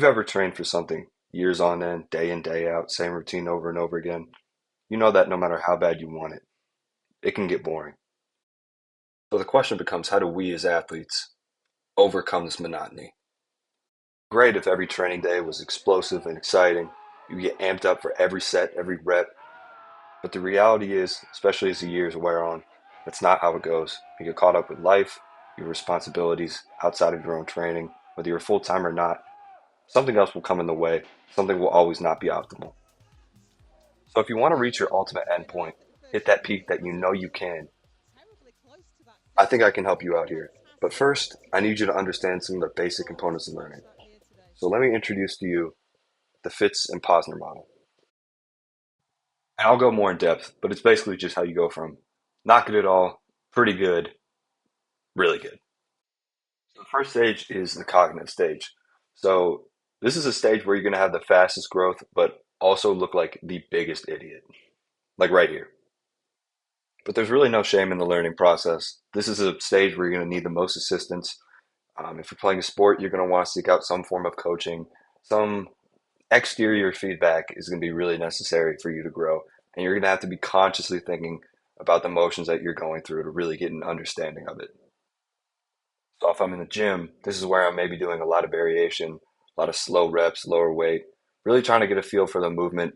you've ever trained for something years on end, day in, day out, same routine over and over again, you know that no matter how bad you want it can get boring. So the question becomes, how do we as athletes overcome this monotony? Great if every training day was explosive and exciting. You get amped up for every set, every rep. But the reality is, especially as the years wear on, that's not how it goes. You get caught up with life, your responsibilities outside of your own training, whether you're full time or not. Something else will come in the way. Something will always not be optimal. So if you want to reach your ultimate endpoint, hit that peak that you know you can, I think I can help you out here. But first, I need you to understand some of the basic components of learning. So let me introduce to you the Fitz and Posner model. And I'll go more in depth, but it's basically just how you go from not good at all, pretty good, really good. So the first stage is the cognitive stage. So this is a stage where you're going to have the fastest growth, but also look like the biggest idiot, like right here. But there's really no shame in the learning process. This is a stage where you're going to need the most assistance. If you're playing a sport, you're going to want to seek out some form of coaching. Some exterior feedback is going to be really necessary for you to grow. And you're going to have to be consciously thinking about the motions that you're going through to really get an understanding of it. So if I'm in the gym, this is where I'm maybe doing a lot of variation, a lot of slow reps, lower weight, really trying to get a feel for the movement,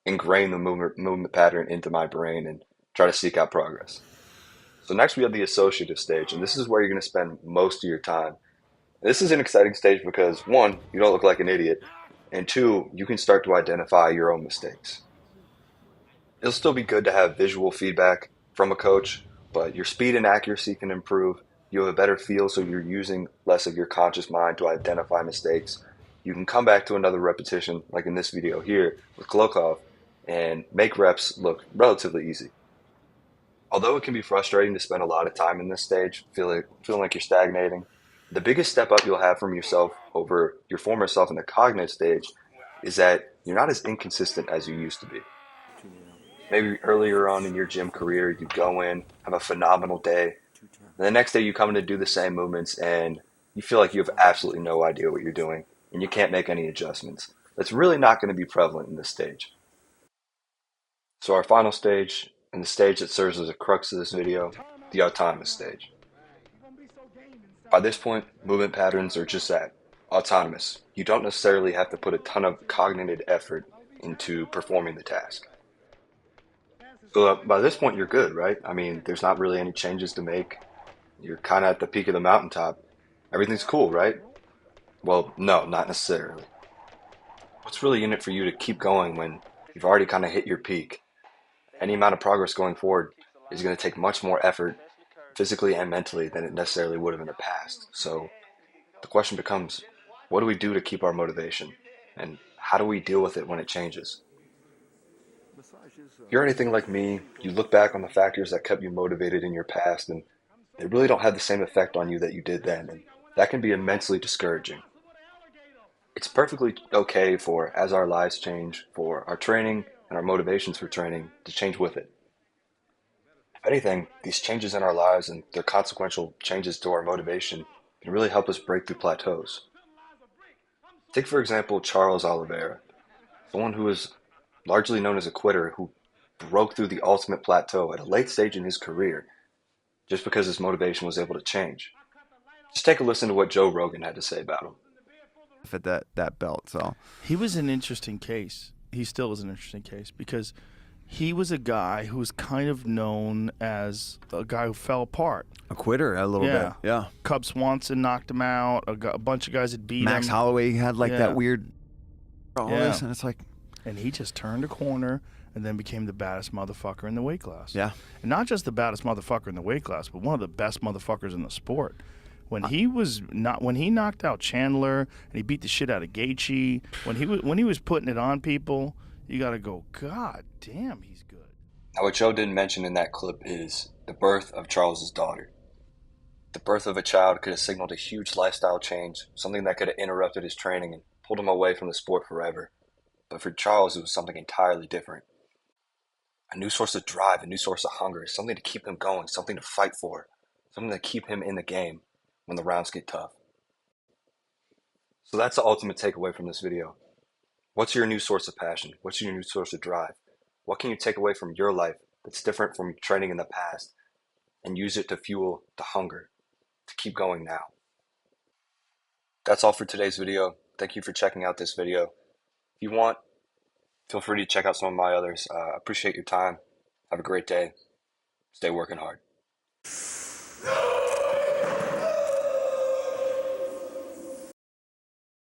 ingrain the movement pattern into my brain, and try to seek out progress. So next we have the associative stage, and this is where you're going to spend most of your time. This is an exciting stage because one, you don't look like an idiot, and two, you can start to identify your own mistakes. It'll still be good to have visual feedback from a coach, but your speed and accuracy can improve. You have a better feel, so you're using less of your conscious mind to identify mistakes. You can come back to another repetition, like in this video here with Klokov, and make reps look relatively easy. Although it can be frustrating to spend a lot of time in this stage, feeling like you're stagnating, the biggest step up you'll have from yourself over your former self in the cognitive stage is that you're not as inconsistent as you used to be. Maybe earlier on in your gym career, you go in, have a phenomenal day, and the next day you come in to do the same movements and you feel like you have absolutely no idea what you're doing and you can't make any adjustments. That's really not going to be prevalent in this stage. So our final stage, and the stage that serves as a crux of this video, the autonomous stage. By this point, movement patterns are just that, autonomous. You don't necessarily have to put a ton of cognitive effort into performing the task. So by this point, you're good, right? I mean, there's not really any changes to make. You're kind of at the peak of the mountaintop. Everything's cool, right? Well, no, not necessarily. What's really in it for you to keep going when you've already kind of hit your peak? Any amount of progress going forward is going to take much more effort, physically and mentally, than it necessarily would have in the past. So the question becomes, what do we do to keep our motivation? And how do we deal with it when it changes? If you're anything like me, you look back on the factors that kept you motivated in your past, and they really don't have the same effect on you that you did then, and that can be immensely discouraging. It's perfectly okay for, as our lives change, for our training and our motivations for training to change with it. If anything, these changes in our lives and their consequential changes to our motivation can really help us break through plateaus. Take, for example, Charles Oliveira, someone who is largely known as a quitter who broke through the ultimate plateau at a late stage in his career just because his motivation was able to change. Just take a listen to what Joe Rogan had to say about him. At that belt. So he was an interesting case. He still is an interesting case because he was a guy who was kind of known as a guy who fell apart. A quitter a little bit. Yeah. Cub Swanson knocked him out. A bunch of guys had beat Max him. Holloway had that weird. Yeah. And it's like. And he just turned a corner and then became the baddest motherfucker in the weight class. Yeah. And not just the baddest motherfucker in the weight class, but one of the best motherfuckers in the sport. When he knocked out Chandler and he beat the shit out of Gaethje, when he was putting it on people, you got to go, God damn, he's good. Now, what Joe didn't mention in that clip is the birth of Charles's daughter. The birth of a child could have signaled a huge lifestyle change, something that could have interrupted his training and pulled him away from the sport forever. But for Charles, it was something entirely different. A new source of drive, a new source of hunger, something to keep him going, something to fight for, something to keep him in the game when the rounds get tough. So that's the ultimate takeaway from this video. What's your new source of passion? What's your new source of drive? What can you take away from your life that's different from training in the past and use it to fuel the hunger to keep going now? That's all for today's video. Thank you for checking out this video. If you want, feel free to check out some of my others. Appreciate your time. Have a great day. Stay working hard.